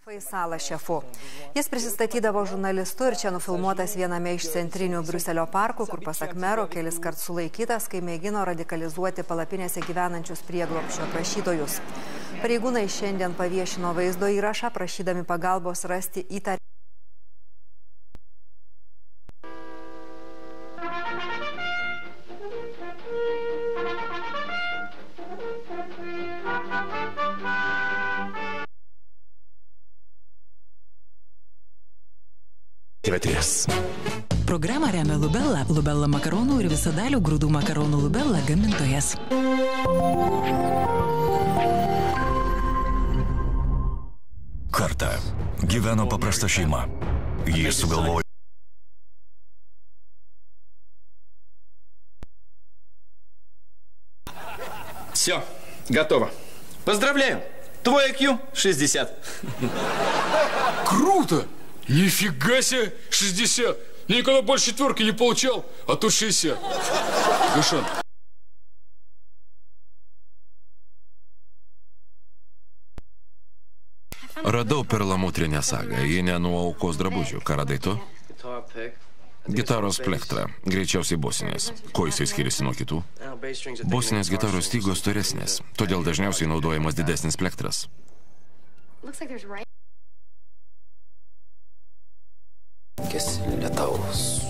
Faisalas šefu. Jis prisistatydavo žurnalistu ir čia nufilmuotas viename iš centrinių Briuselio parkų, kur pasak mero kelis kart sulaikytas, kai mėgino radikalizuoti palapinėse gyvenančius prieglobsčio prašytojus. Pareigūnai šiandien paviešino vaizdo įrašą, prašydami pagalbos rasti įtariamą. Programą remia Lubella, Lubella makaronų ir visadalių grūdų makaronų Lubella gamintojas. Kartą gyveno paprasta šeima. Jie sugalvojo. Все, готово. Поздравляю! Твой IQ 60. Круто! Нифига себе! 60! Никогда больше четверки не получал, а тут 60. Гашан. Radau perlamutrinę sagą, ji ne nuo aukos drabužių. Ką radai tu? Gitaros plektra, greičiausiai bosinės. Kuo jisai skiriasi nuo kitų? Bosinės gitaros stygos storesnės, todėl dažniausiai naudojamas didesnis plektras. Kes lietaus.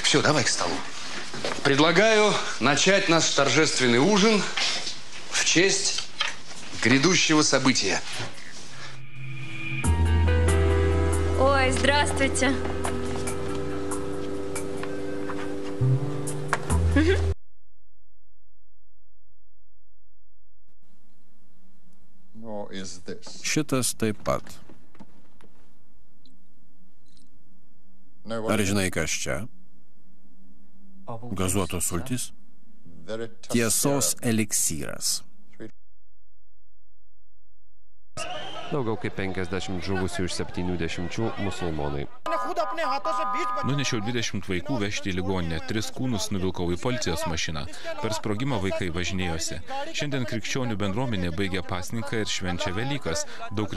Все, давай к столу. Предлагаю начать наш торжественный ужин в честь грядущего события. Ой, здравствуйте. Šitas taip pat. Ar žinai, kas čia? Gazuotos sultys? Tiesos eliksyras. Daugiau kaip 50 žuvusių iš 70 musulmonai. Nunešiau 20 vaikų vežti į ligoninę, 3 kūnus nuvilkau į policijos mašiną. Per sprogimą vaikai važinėjosi. Šiandien krikščionių bendruomenė baigia pasninką ir švenčia Velykas. Daug